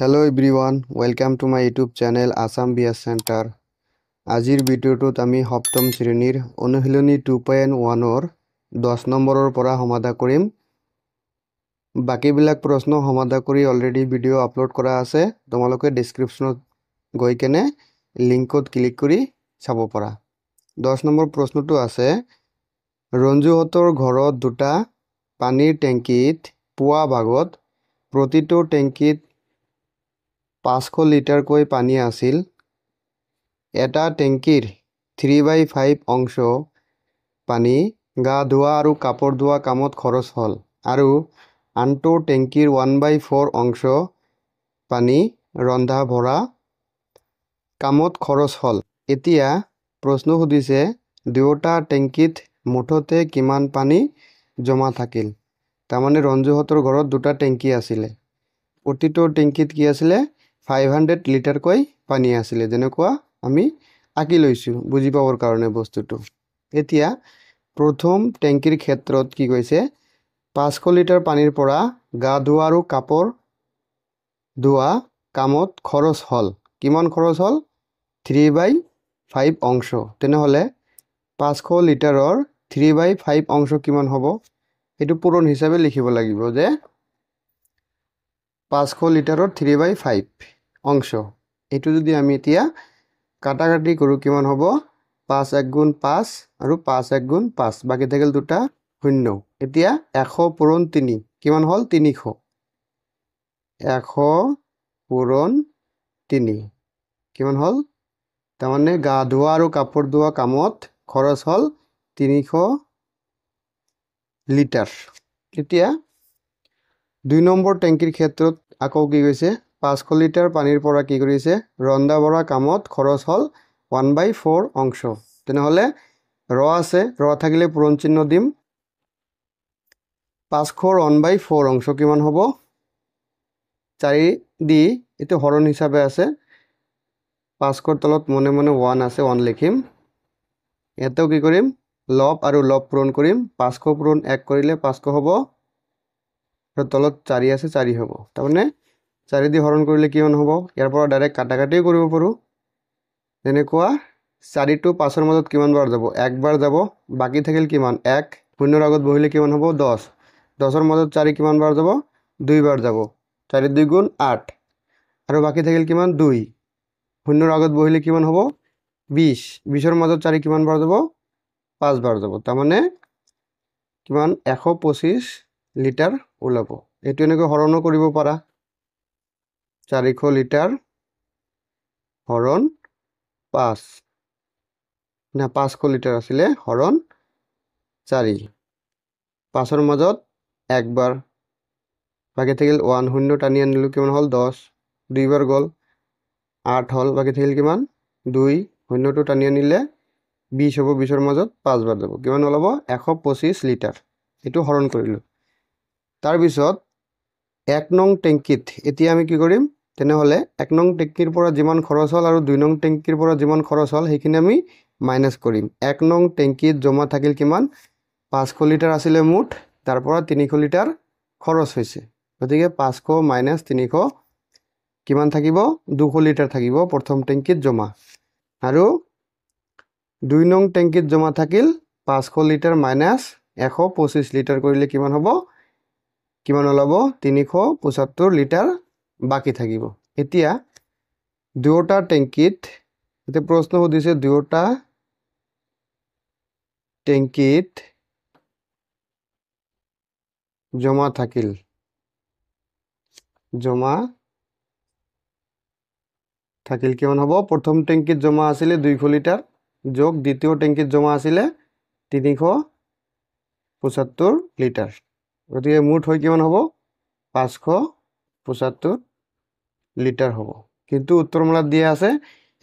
Hello everyone, welcome to my YouTube channel Assam BS Center. আজিৰ ভিডিঅ'টোত আমি সপ্তম শ্ৰেণীৰ অনুশীলনী 2.1 10 নম্বৰৰ পৰা সমাধান কৰিম। বাকিবিলাক প্ৰশ্ন সমাধান কৰি অলৰেডি ভিডিঅ' আপলোড কৰা আছে। তোমালোকে ডেসক্ৰিপচনত গৈ কেনে লিংকত ক্লিক কৰি চাব পাৰা। 10 নম্বৰ প্ৰশ্নটো আছে ৰঞ্জুহঁতৰ ঘৰত দুটা পানীৰ টেংকিত পুৱা ভাগত প্ৰতিটো টেংকিত 500 লিটাৰকৈ পানী আছিল। এটা টেংকিৰ 3/5 অংশ পানী গা ধোৱা আৰু কাপোৰ ধোৱা কামত খৰচ হ'ল আৰু আনটো টেংকিৰ 1/4 অংশ পানী ৰন্ধা ভৰা কামত খৰচ হ'ল। এতিয়া প্ৰশ্ন সুধিছে দুয়োটা টেংকিত মুঠতে কিমান পানী জমা থাকিল। তাৰমানে ৰঞ্জুহঁতৰ ঘৰত দুটা টেংকি আছিল। প্ৰতিটো টেংকিত কি আছিল 500 লিটাৰকৈ পানী আছিল। যেনেকুৱা আমি আঁকি লৈছো বুজি পাবৰ কাৰণে বস্তুটো। এতিয়া প্ৰথম টেংকিৰ ক্ষেত্ৰত কি কৈছে 500 লিটাৰ পানীৰ পৰা গা ধোৱা আৰু কাপোৰ ধোৱা কামত খৰচ হ'ল। কিমান খৰচ হ'ল 3/5 অংশ। তেনেহলে 500 লিটাৰৰ 3/5 অংশ কিমান হ'ব এটো পূৰণ হিচাপে লিখিব লাগিব যে 500 লিটাৰৰ 3/5 অংশ। এটো যদি আমি এতিয়া কাটাকাটি কৰো কিমান হ'ব 5 * 5 আৰু 5 * 5 বাকি থাকিল দুটা শূন্য। এতিয়া 100 পূৰণ 3 কিমান হ'ল 300। 100 পূৰণ 3 কিমান হ'ল তাৰমানে গা ধোৱা আৰু কাপোৰ ধোৱা কামত খৰচ হ'ল 300 লিটাৰ। এতিয়া 2 নম্বৰ টেংকিৰ ক্ষেত্ৰত আকৌ কি কৈছে 500 লিটাৰ পানীৰ পৰা কি কৰিছে ৰন্ধা বঢ়া কামত খৰচ হ'ল 1/4 অংশ। তেনেহলে ৰ আছে ৰ থাকিলে পূৰণ চিহ্ন দিম। 500 1/4 অংশ কিমান হ'ব 4 দি এটো হৰণ হিচাপে আছে। 500 তলত মনে মনে 1 আছে 1 লিখিম। এটো কি কৰিম লব আৰু লব পূৰণ কৰিম। 500 পূৰণ 1 কৰিলে 500 হ'ব আৰু তলত 4 আছে 4 হ'ব। তাৰমানে 4 দি হৰণ কৰিলে কিমান হ'ব ইয়াৰ পৰা ডাইৰেক্ট কাটাকাটি কৰিব পাৰো। যেনেকুৱা 4 টো 5 ৰ মাজত কিমান বাৰ যাব 1 বাৰ যাব। বাকি থাকিল কিমান 1 শূন্যৰ আগত বহিলে কিমান হ'ব 10। 10 ৰ মাজত 4 কিমান বাৰ যাব 2 বাৰ যাব। 4 × 2 = 8 আৰু বাকি থাকিল কিমান 2 শূন্যৰ আগত বহিলে কিমান হ'ব 20। 20 ৰ মাজত 4 কিমান বাৰ যাব 5 বাৰ যাব। তাৰমানে কিমান 125 লিটাৰ ওলাব। এটো এনেকৈ হৰণো কৰিব পাৰা 400 লিটাৰ হৰণ 5 না 500 লিটাৰ আছিলে হৰণ 4 5 ৰ মাজত 1 বাৰ বাকি থাকিল 1 শূন্য টানি আনিলো কিমান হ'ল 10 2 বাৰ গল 8 হ'ল বাকি থাকিল কিমান 2 শূন্যটো টানি আনিলে 20 হ'ব। 20 ৰ মাজত 5 বাৰ যাব কিমান ওলাব 125 লিটাৰ। এটো হৰণ কৰিলো। তাৰ পিছত 1 নং টেংকিত এতিয়া আমি কি কৰিম তেনেহলে 1 নং টেংকিৰ পৰা যিমান খৰচ হ'ল আৰু 2 নং টেংকিৰ পৰা যিমান খৰচ হ'ল সেইখিনি আমি মাইনাস কৰিম। 1 নং টেংকিত জমা থাকিল কিমান 500 লিটাৰ আছিল মুঠ তাৰ পৰা 300 লিটাৰ খৰচ হৈছে। গতিকে 500 - 300 কিমান থাকিব 200 লিটাৰ থাকিব প্ৰথম টেংকিত জমা আৰু 2 নং টেংকিত জমা থাকিল 500 লিটাৰ - 125 লিটাৰ কৰিলে কিমান হ'ব কিমান ওলাব 375 লিটাৰ বাকি থাকিব। এতিয়া দুয়োটা টেংকিত এতিয়া প্ৰশ্ন সুধিছে দুয়োটা টেংকিত জমা থাকিল কিমান হ'ব প্ৰথম টেংকিত জমা আছিল 200 লিটাৰ যোগ দ্বিতীয় টেংকিত জমা আছিল 375 লিটাৰ। গতিকে মুঠ হৈ কিমান হ'ব 575 লিটাৰ হ'ব। কিন্তু উত্তৰমালাত দিয়া আছে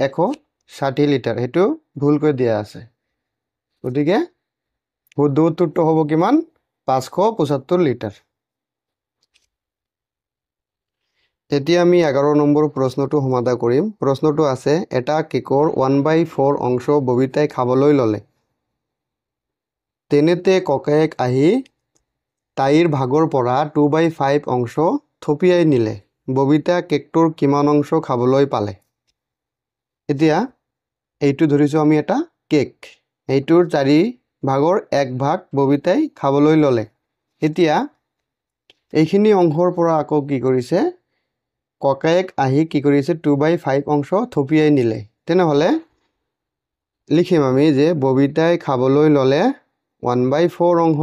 160 লিটাৰ হেতু ভুলকৈ দিয়া আছে। গতিকে শুদ্ধ উত্তৰটো হ'ব কিমান 575 লিটাৰ। এতিয়া আমি 11 নম্বৰ প্ৰশ্নটো সমাধান কৰিম। প্ৰশ্নটো আছে এটা কেকৰ 1/4 অংশ ববিতাই খাবলৈ ললে। তেনেতে ককায়েক আহি তাইৰ ভাগৰ পৰা 2/5 অংশ থপিয়াই নিলে। ববিতা কেকটোৰ কিমান অংশ খাবলৈ পালে এতিয়া এইটো ধৰিছো আমি এটা কেক এইটোৰ 4/1 ভাগ ববিতাই খাবলৈ ললে এতিয়া এইখিনি অংশৰ পৰা আকৌ কি কৰিছে ককায়েক আহি কি কৰিছে 2/5 অংশ থপিয়াই নিলে তেনেহলে লিখিম আমি যে ববিতাই খাবলৈ ললে 1/4 অংশ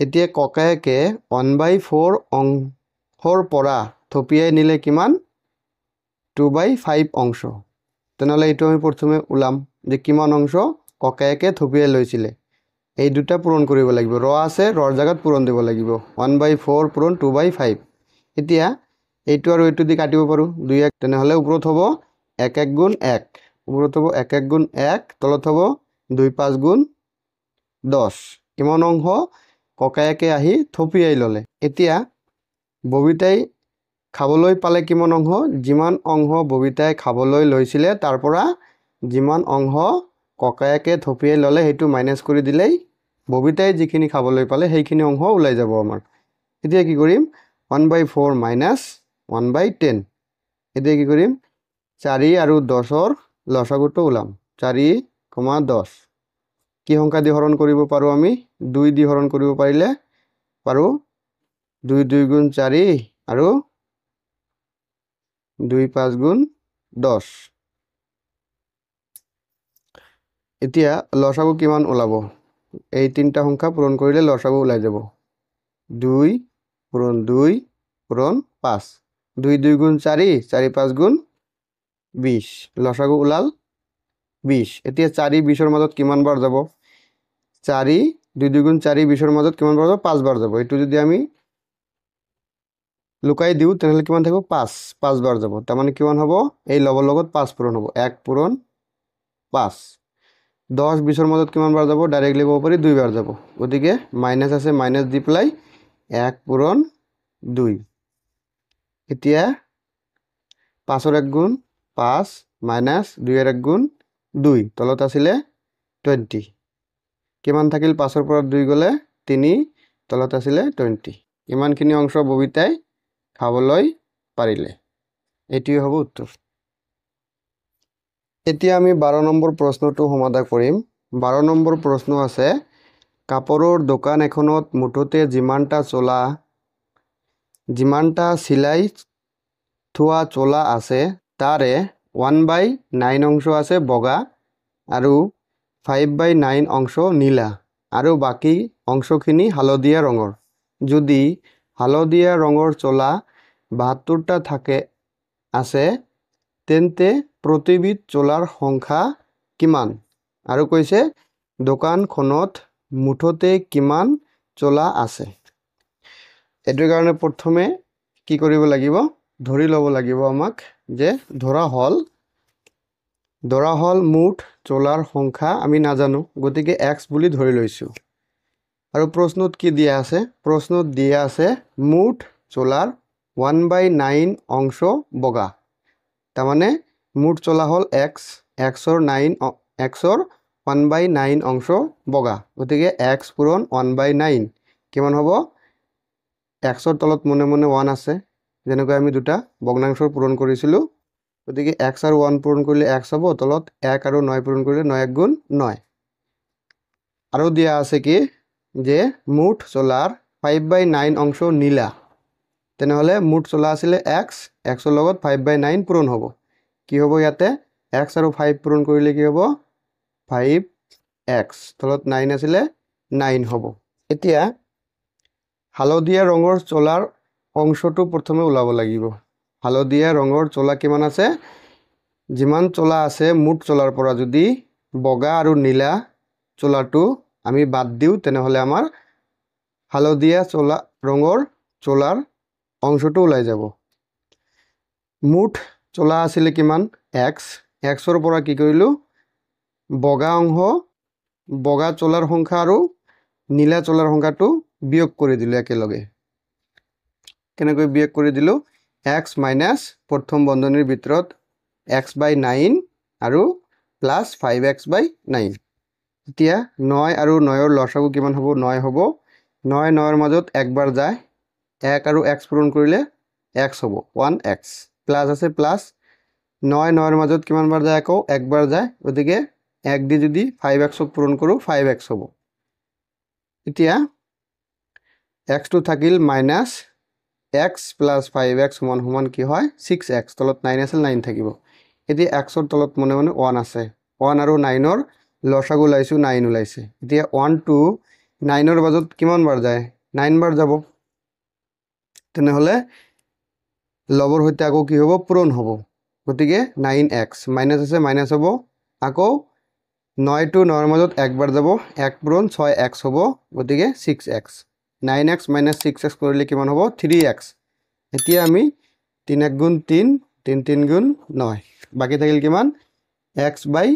এতিয়া ককায়েকে 1/4 অংশৰ পৰা থপিয়াই নিলে কিমান 2/5 অংশ তেনেহলে এইটো আমি প্ৰথমে উলাম যে কিমান অংশ ককায়েকে থপিয়াই লৈছিলে এই দুটা পূৰণ কৰিব লাগিব ৰ আছে ৰৰ জাগাত পূৰণ দিব লাগিব 1/4 পূৰণ 2/5 এতিয়া এইটো আৰু এইটো দি কাটিব পাৰো 2 1 তেনেহলে ওপৰত হ'ব 1 1 গুণ 1 ওপৰত হ'ব 1 1 গুণ 1 তলত হ'ব 2 5 গুণ 10 কিমান অংশ ককায়েকে আহি থপিয়াই ললে এতিয়া ববিতাই খাবলৈ পালে কিমান অংশ যিমান অংশ ববিতাই খাবলৈ লৈছিলে তাৰ পৰা যিমান অংশ ককায়েকে থপিয়াই ললে হেতু মাইনাস কৰি দিলেই ববিতাই যিখিনি খাবলৈ পালে সেইখিনি অংশ ওলাই যাব আমাৰ এতিয়া কি কৰিম 1/4 minus 1/10 এতিয়া কি কৰিম 4 আৰু 10ৰ লসাগুটো ওলাম 4, 10 কি সংখ্যা দি হৰণ কৰিব পাৰো আমি 2 দি হৰণ কৰিব পাৰিলে পাৰো 2 2 গুণ 4 আৰু 2 5 গুণ 10 এতিয়া লসাগু কিমান ওলাব এই তিনটা সংখ্যা পূৰণ কৰিলে লসাগু ওলাই যাব 2 পূৰণ 2 পূৰণ 5 2 2 গুণ 4 4 5 গুণ 20 লসাগু ওলাল 20 এতিয়া 4 20ৰ মাজত কিমান বাৰ যাব 4 2 2 গুণ 4 20ৰ মাজত কিমান বাৰ যাব 5 বাৰ যাব এটো যদি আমি লুকাই দিও তেনেহলে কিমান থাকিব 5 বাৰ যাব তাৰ মানে কিমান হ'ব এই লগৰ লগত 5 পূৰণ হ'ব 1 পূৰণ 5 10 20ৰ মাজত কিমান বাৰ যাব ডাইৰেক্টলি ক'ব পাৰি 2 বাৰ যাব গতিকে মাইনাস আছে মাইনাস দি প্লাই 1 পূৰণ 2 এতিয়া 5ৰ 1 গুণ 5 মাইনাস 2ৰ 1 গুণ 2 তলত আছিলে 20 কিমান থাকিল 5ৰ পৰা 2 গলে 3 তলত আছিলে 20 ইমানখিনি অংশ ববিতাই খাবলৈ পাৰিলে এটিও হ'ব উত্তৰ এতিয়া আমি 12 নম্বৰ প্ৰশ্নটো সমাধান কৰিম 12 নম্বৰ প্ৰশ্ন আছে কাপোৰৰ দোকান এখনত মুঠতে যিমানটা সিলাই থোৱা চোলা আছে তাৰে 1/9 অংশ আছে বগা আৰু 5/9 অংশ নীলা আৰু বাকি অংশখিনি হালধীয়া ৰঙৰ যদি হালধীয়া ৰঙৰ চোলা 72টা থাকে আছে তেন্তে প্ৰতিবিধ চোলাৰ সংখ্যা কিমান আৰু কৈছে দোকানখনত মুঠতে কিমান চোলা আছে এটোৰ কাৰণে প্ৰথমে কি কৰিব লাগিব ধৰি ল'ব লাগিব আমাক যে ধৰা হল মুঠ চোলাৰ সংখ্যা আমি নাজানো গতিকে x বুলি ধৰি লৈছো আৰু প্ৰশ্নত কি দিয়া আছে প্ৰশ্নত দিয়া আছে মুঠ চোলাৰ 1/9 অংশ বগা তাৰ মানে মুঠ চোলা হল xৰ 1/9 অংশ বগা গতিকে x পূৰণ 1/9 কিমান হ'ব xৰ তলত মনে মনে 1 আছে যেনেকৈ আমি দুটা ভগ্নাংশৰ পূৰণ কৰিছিলো গতিকে x আৰু 1 পূৰণ কৰিলে x হ'ব তলত 1 আৰু 9 পূৰণ কৰিলে 9 1 গুণ 9 আৰু দিয়া আছে কি যে মুঠ চোলাৰ 5/9 অংশ নীলা তেনেহলে মুঠ চোলা আছিলে xৰ লগত 5/9 পূৰণ হ'ব কি হ'ব ইয়াতে x আৰু 5 পূৰণ কৰিলে কি হ'ব 5x তলত 9 আছিলে 9 হ'ব এতিয়া হালধীয়া ৰঙৰ চোলাৰ অংশটো প্ৰথমে ওলাব লাগিব হালধীয়া ৰঙৰ চোলা কিমান আছে যিমান চোলা আছে মুঠ চোলাৰ পৰা যদি বগা আৰু নীলা চোলাটো আমি বাদ দিও তেনেহলে আমাৰ হালধীয়া চোলা ৰঙৰ চোলাৰ অংশটো ওলাই যাব মুঠ চোলা আছিল কিমান xৰ পৰা কি কৰিলো বগা অংশ বগা চোলাৰ সংখ্যা আৰু নীলা চোলাৰ সংখ্যাটো বিয়োগ কৰি দিলো একেলগে কেনেকৈ বিয়োগ কৰি দিলো x মাইনাস প্ৰথম বন্ধনীৰ ভিতৰত x/9 আৰু প্লাস 5x/9 এতিয়া 9 আৰু 9ৰ লসাগু কিমান হ'ব 9 হ'ব 9 9ৰ মাজত একবাৰ যায় 1 আৰু x পূৰণ কৰিলে এক্স হ'ব 1x প্লাছ আছে প্লাছ 9 9ৰ মাজত কিমান বাৰ যায় আকৌ একবাৰ যায় গতিকে 1 দি যদি 5x ক পূৰণ কৰোঁ 5x হ'ব এতিয়া x টো থাকিল মাইনাছ x প্লাছ 5x সমান সমান কি হয় 6x তলত 9 আছিল 9 থাকিব এতিয়া x ৰ তলত মনে মনে 1 আছে 1 আৰু 9 ৰ লসাগু ওলাইছো 9 ওলাইছে এতিয়া 1 to 9 ৰ মাজত কিমান বাৰ যায় 9 বাৰ যাব তেনেহলে লবৰ হৈতে আকৌ কি হ'ব পূৰণ হ'ব গতিকে 9x মাইনাছ আছে মাইনাছ হ'ব আকৌ 9 to 9 ৰ মাজত একবাৰ যাব 1 পূৰণ 6x হ'ব গতিকে 6x 9x minus 6x কৰিলে কিমান হ'ব 3x এতিয়া আমি 3 গুণ 3 3 3 গুণ 9 বাকি থাকিল কিমান x by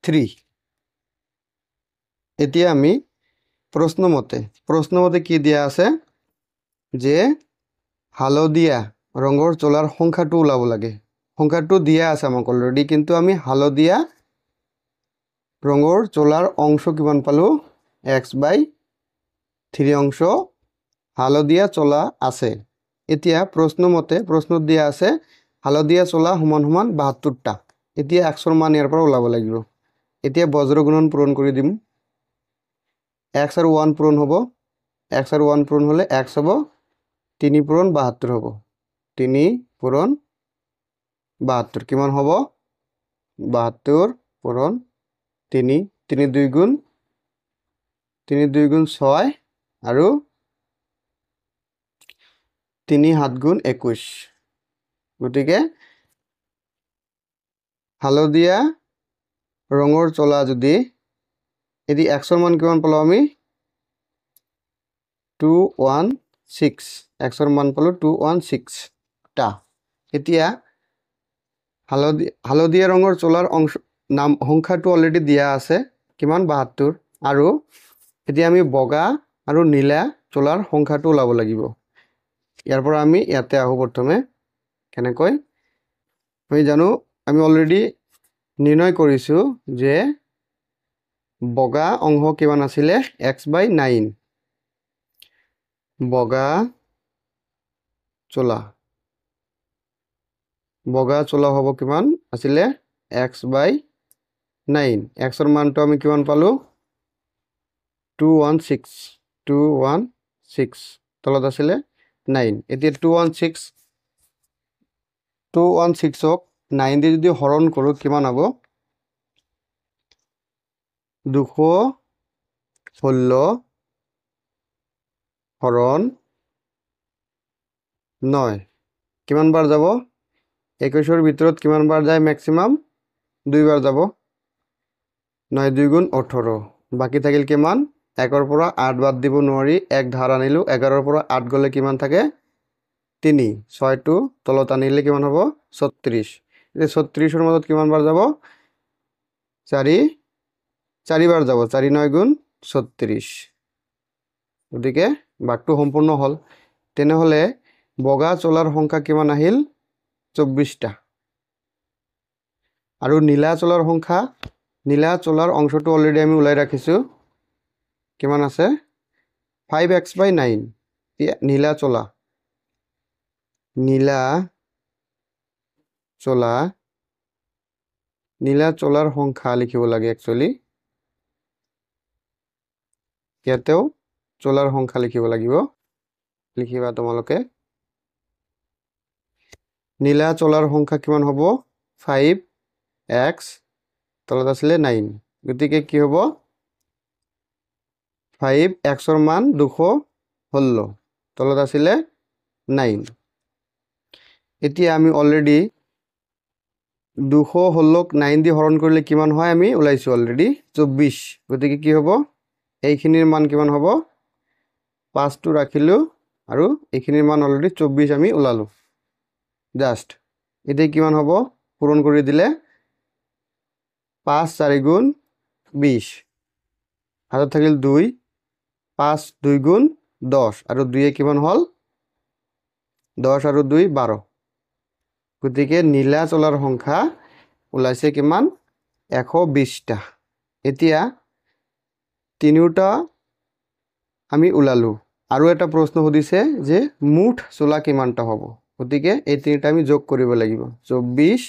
3 এতিয়া আমি প্ৰশ্নমতে কি দিয়া আছে যে হালধীয়া ৰঙৰ চোলাৰ সংখ্যাটো ওলাব লাগে সংখ্যাটো দিয়া আছে আমাক অলৰেডি কিন্তু আমি হালধীয়া ৰঙৰ চোলাৰ অংশ কিমান পালো x by 3 অংশ হালধীয়া চোলা আছে এতিয়া প্ৰশ্নত দিয়া আছে হালধীয়া চোলা সমান সমান 72টা এতিয়া x ৰ মান ইয়াৰ পৰা ওলাব লাগিব এতিয়া বজ্ৰ গুণন পূৰণ কৰি দিম x আৰু 1 পূৰণ হ'ব x আৰু 1 পূৰণ হলে x হ'ব 3 পূৰণ 72 হ'ব 3 পূৰণ 72 কিমান হ'ব 72 পূৰণ 3 3 2 গুণ 6 আৰু 3 7 গুণ 21 গতিকে হালধীয়া ৰঙৰ চোলা যদি এদি x ৰ মান কিমান পালো আমি 216 x ৰ মান পালো 216 টা এতিয়া হালধীয়া ৰঙৰ চোলাৰ অংশ নাম সংখ্যাটো অলৰেডি দিয়া আছে কিমান 72 আৰু এতিয়া আমি বগা আৰু নীলা চোলাৰ সংখ্যাটো ওলাব লাগিব ইয়াৰ পৰা আমি ইয়াতে আহো প্ৰথমে কেনেকৈ আমি জানো আমি অলৰেডি নিৰ্ণয় কৰিছো যে বগা অংশ কিমান আছিল x by 9 বগা চোলা হ'ব কিমান আছিল x by 9 x ৰ মানটো আমি কিমান পালো 216 তলত আছিল 9 এতিয়া 216ক 9 দি যদি হৰণ কৰো কিমান হ'ব 216 হৰণ 9 কিমান বাৰ যাব 21ৰ ভিতৰত কিমান বাৰ যায় ম্যাক্সিমাম 2 বাৰ যাব 9 2 গুণ 18 বাকি থাকিল কিমান 1ৰ পৰা 8 বাদ দিব নোৱাৰি 1 ধাৰ আনিলো 11ৰ পৰা 8 গলে কিমান থাকে 3 6 টো তলত আনিলে কিমান হ'ব 36 এই 36ৰ মাজত কিমান বাৰ যাব 4 বাৰ যাব 4 9 গুণ 36 গতিকে ভাগটো সম্পূৰ্ণ হল তেনেহলে বগা চোলাৰ সংখ্যা কিমান আহিল 24টা আৰু নীলা চোলাৰ সংখ্যা নীলা চোলাৰ অংশটো অলৰেডি আমি উলাই ৰাখিছো কিমান আছে 5x by 9 নীলা চোলাৰ সংখ্যা লিখিব লাগে একচুয়ালি ইয়াতেও চোলাৰ সংখ্যা লিখিব লাগিব লিখিবা তোমালোকে নীলা চোলাৰ সংখ্যা কিমান হ'ব 5x তলত আছিল 9 গতিকে কি হ'ব 5x ৰ মান 216 তলত আছিল 9 এতিয়া আমি অলৰেডি 216ক 9 দি হৰণ কৰিলে কিমান হয় আমি উলাইছো অলৰেডি 24 গতিকে কি হ'ব এইখিনিৰ মান কিমান হ'ব 5 টো ৰাখিলো আৰু এইখিনিৰ মান অলৰেডি 24 আমি উলালো জাস্ট এতিয়া কিমান হ'ব পূৰণ কৰি দিলে 5 4 গুণ 20 হাতত থাকিল 2 5 2 গুণ 10 আৰু 2 এ কিমান হল 10 আৰু 2 12 গতিকে নীলা চোলাৰ সংখ্যা ওলাইছে কিমান 120টা এতিয়া তিনিটা আমি উলালো আৰু এটা প্ৰশ্ন সুধিছে যে মুঠ চোলা কিমানটা হ'ব গতিকে এই তিনিটা আমি যোগ কৰিব লাগিব 24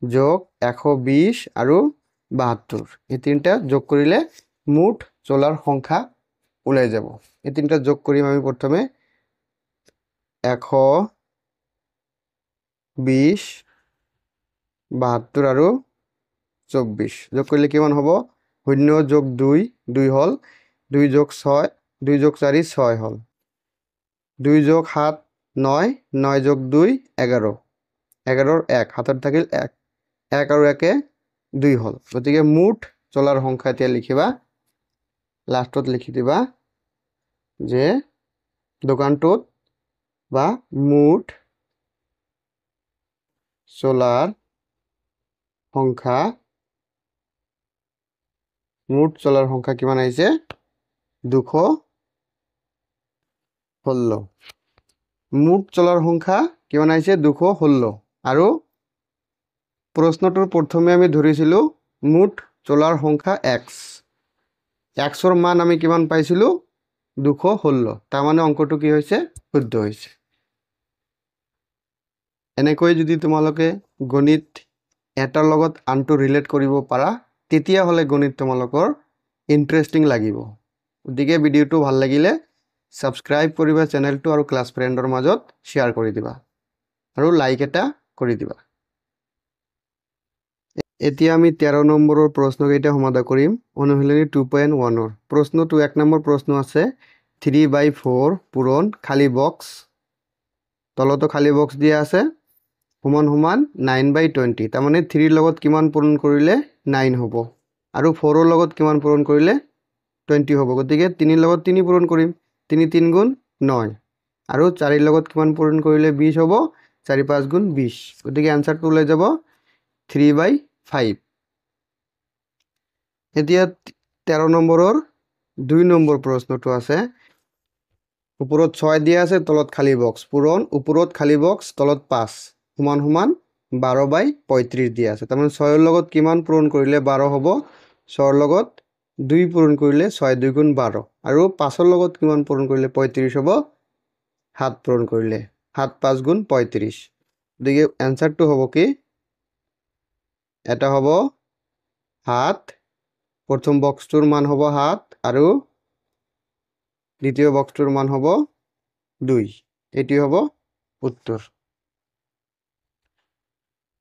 যোগ 120 আৰু 72 এই তিনিটা যোগ কৰিলে মুঠ চলাৰ সংখ্যা ওলাই যাব এই তিনিটা যোগ কৰিম আমি প্ৰথমে 120 72 আৰু 24 যোগ কৰিলে কিমান হ'ব 0 যোগ 2 2 হ'ল 2 যোগ 6 2 যোগ 4 6 হ'ল 2 যোগ 7 9 9 যোগ 2 11 11ৰ 1 হাতত থাকিল 1 1 আৰু 1 2 হ'ল গতিকে মুঠ চলাৰ সংখ্যা এতিয়া লিখিবা লাষ্টত লিখি দিবা যে দোকানটোত বা মুঠ চলাৰ সংখ্যা কিমান আহিছে 216 মুঠ চলাৰ সংখ্যা কিমান আহিছে 216 আৰু প্ৰশ্নটোৰ প্ৰথমে আমি ধৰিছিলো মুঠ চলাৰ সংখ্যা x xৰ মান আমি কিমান পাইছিলো 216 তাৰ মানে অংকটো কি হৈছে শুদ্ধ হৈছে এনেকৈ যদি তোমালোকে গণিত এটাৰ লগত আনটো ৰিলেট কৰিব পাৰা তেতিয়া হলে গণিত তোমালোকৰ ইন্টাৰেষ্টিং লাগিব গতিকে ভিডিওটো ভাল লাগিলে সাবস্ক্ৰাইব কৰিবা চেনেলটো আৰু ক্লাস ফ্ৰেণ্ডৰ মাজত শেয়াৰ কৰি দিবা আৰু লাইক এটা কৰি দিবা এতিয়া আমি 13 নম্বৰৰ প্ৰশ্ন কেইটা সমাধান কৰিম অনুশীলনী 2.1 ৰ প্ৰশ্নটো 1 নম্বৰ প্ৰশ্ন আছে 3/4 পূৰণ খালি বক্স তলতো খালি বক্স দিয়া আছে সমান সমান 9/20 তাৰ মানে 3 লগত কিমান পূৰণ কৰিলে 9 হ'ব আৰু 4 ৰ লগত কিমান পূৰণ কৰিলে 20 হ'ব গতিকে 3 লগত 3 পূৰণ কৰিম 3 3 গুণ 9 আৰু 4 ৰ লগত কিমান পূৰণ কৰিলে 20 হ'ব 4 5 গুণ 20 গতিকে আনসাৰটো ওলাই যাব 3/5 এতিয়া 13 নম্বৰৰ 2 নম্বৰ প্ৰশ্নটো আছে ওপৰত 6 দিয়া আছে তলত খালি বক্স পূৰণ ওপৰত খালি বক্স তলত 5 সমান সমান 12/35 দিয়া আছে তাৰমানে 6 ৰ লগত কিমান পূৰণ কৰিলে 12 হ'ব 6 ৰ লগত 2 পূৰণ কৰিলে 6 2 গুণ 12 আৰু 5 ৰ লগত কিমান পূৰণ কৰিলে 35 হ'ব 7 পূৰণ কৰিলে 7 5 গুণ 35 গতিকে আনসাৰটো হ'ব কি এটা হ'ব 7 প্ৰথম বক্সটোৰ মান হ'ব 7 আৰু দ্বিতীয় বক্সটোৰ মান হ'ব 2 এটি হ'ব উত্তৰ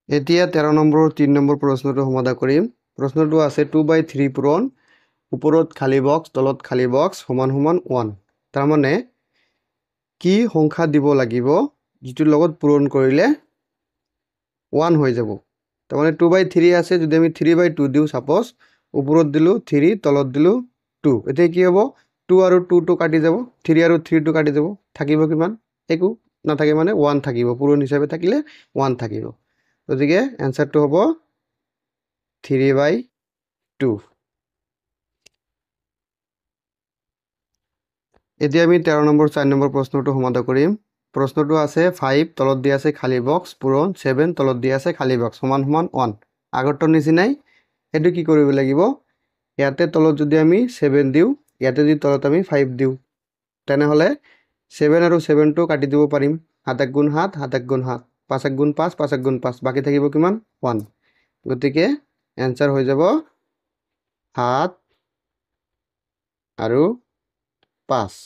এতিয়া 13 নম্বৰৰ 3 নম্বৰ প্ৰশ্নটো সমাধান কৰিম প্ৰশ্নটো আছে 2/3 পূৰণ ওপৰত খালি বক্স তলত খালি বক্স সমান সমান 1 তাৰ মানে কি সংখ্যা দিব লাগিব যেটো লগত পূৰণ কৰিলে 1 হৈ যাব তাৰ মানে 2/3 আছে যদি আমি 3/2 দিও সাপোজ ওপৰত দিলো 3 তলত দিলো 2 এতিয়া কি হ'ব 2 আৰু 2 টো কাটি যাব 3 আৰু 3 টো কাটি যাব থাকিব কিমান একো নাথাকে মানে 1 থাকিব পূৰণ হিচাপে থাকিলে 1 থাকিব গতিকে আনসাৰটো হ'ব 3/2 এতিয়া আমি 13 নম্বৰ 4 নম্বৰ প্ৰশ্নটো সমাধান কৰিম প্ৰশ্নটো আছে 5 তলত দিয়া আছে খালি বক্স পূৰণ 7 তলত দিয়া আছে খালি বক্স সমান সমান 1 আগৰটোৰ নিচিনাই এটো কি কৰিব লাগিব ইয়াতে তলত যদি আমি 7 দিও ইয়াতে যদি তলত আমি 5 দিও তেনে হলে 7 আৰু 7 টো কাটি দিব পাৰিম 7 গুণ 7 7 গুণ 7 5 গুণ 5 5 গুণ 5 বাকি থাকিব কিমান 1 গতিকে আনসাৰ হৈ যাব 7 আৰু 5